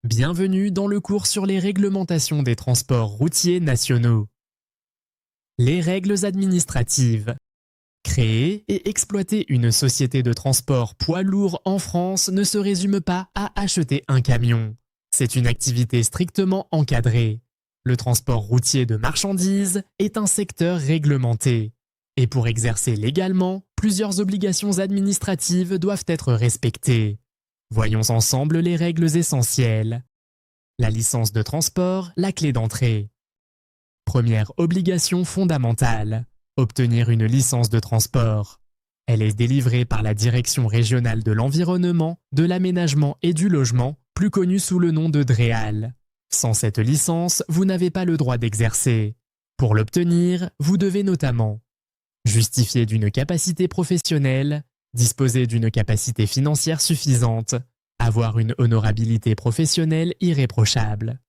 Bienvenue dans le cours sur les réglementations des transports routiers nationaux. Les règles administratives. Créer et exploiter une société de transport poids lourd en France ne se résume pas à acheter un camion. C'est une activité strictement encadrée. Le transport routier de marchandises est un secteur réglementé. Et pour exercer légalement, plusieurs obligations administratives doivent être respectées. Voyons ensemble les règles essentielles. La licence de transport, la clé d'entrée. Première obligation fondamentale, obtenir une licence de transport. Elle est délivrée par la Direction régionale de l'environnement, de l'aménagement et du logement, plus connue sous le nom de DREAL. Sans cette licence, vous n'avez pas le droit d'exercer. Pour l'obtenir, vous devez notamment justifier d'une capacité professionnelle, disposer d'une capacité financière suffisante, avoir une honorabilité professionnelle irréprochable.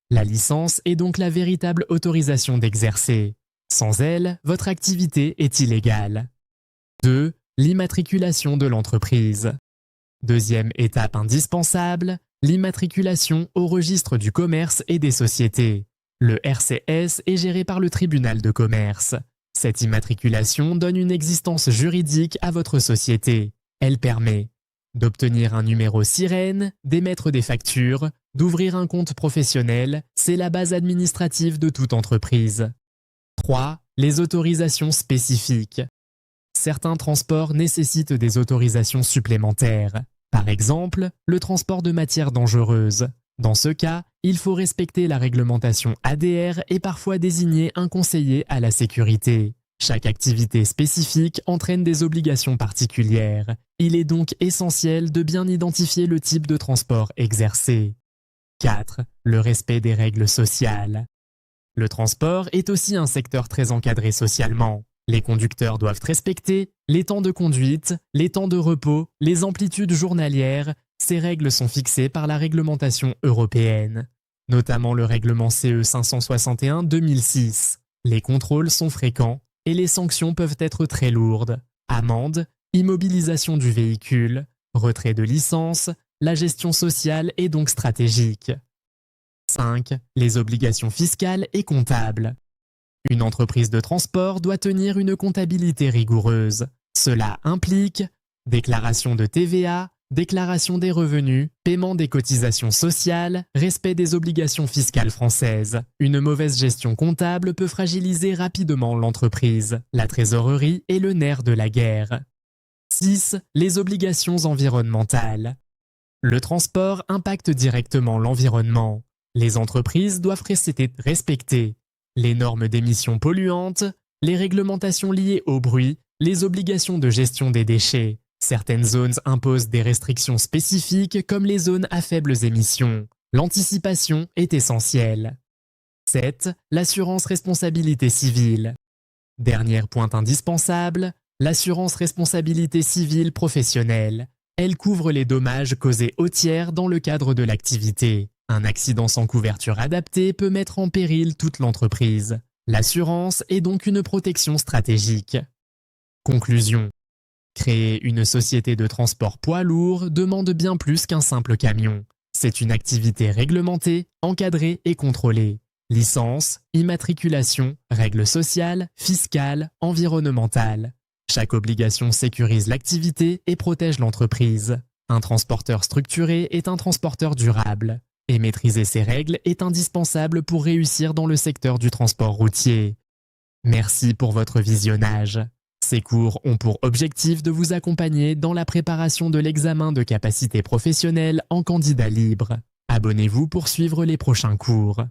La licence est donc la véritable autorisation d'exercer. Sans elle, votre activité est illégale. 2. L'immatriculation de l'entreprise. Deuxième étape indispensable, l'immatriculation au registre du commerce et des sociétés. Le RCS est géré par le tribunal de commerce. Cette immatriculation donne une existence juridique à votre société. Elle permet d'obtenir un numéro SIREN, d'émettre des factures, d'ouvrir un compte professionnel, c'est la base administrative de toute entreprise. 3. Les autorisations spécifiques. Certains transports nécessitent des autorisations supplémentaires. Par exemple, le transport de matières dangereuses. Dans ce cas, il faut respecter la réglementation ADR et parfois désigner un conseiller à la sécurité. Chaque activité spécifique entraîne des obligations particulières. Il est donc essentiel de bien identifier le type de transport exercé. 4. Le respect des règles sociales. Le transport est aussi un secteur très encadré socialement. Les conducteurs doivent respecter les temps de conduite, les temps de repos, les amplitudes journalières. Ces règles sont fixées par la réglementation européenne, notamment le règlement CE 561/2006. Les contrôles sont fréquents et les sanctions peuvent être très lourdes. Amende, immobilisation du véhicule, retrait de licence, la gestion sociale est donc stratégique. 5. Les obligations fiscales et comptables. Une entreprise de transport doit tenir une comptabilité rigoureuse. Cela implique déclaration de TVA, déclaration des revenus, paiement des cotisations sociales, respect des obligations fiscales françaises. Une mauvaise gestion comptable peut fragiliser rapidement l'entreprise. La trésorerie est le nerf de la guerre. 6. Les obligations environnementales. Le transport impacte directement l'environnement. Les entreprises doivent respecter les normes d'émissions polluantes, les réglementations liées au bruit, les obligations de gestion des déchets. Certaines zones imposent des restrictions spécifiques comme les zones à faibles émissions. L'anticipation est essentielle. 7. L'assurance responsabilité civile. Dernier point indispensable, l'assurance responsabilité civile professionnelle. Elle couvre les dommages causés aux tiers dans le cadre de l'activité. Un accident sans couverture adaptée peut mettre en péril toute l'entreprise. L'assurance est donc une protection stratégique. Conclusion. Créer une société de transport poids lourd demande bien plus qu'un simple camion. C'est une activité réglementée, encadrée et contrôlée. Licence, immatriculation, règles sociales, fiscales, environnementales. Chaque obligation sécurise l'activité et protège l'entreprise. Un transporteur structuré est un transporteur durable. Et maîtriser ces règles est indispensable pour réussir dans le secteur du transport routier. Merci pour votre visionnage. Ces cours ont pour objectif de vous accompagner dans la préparation de l'examen de capacité professionnelle en candidat libre. Abonnez-vous pour suivre les prochains cours.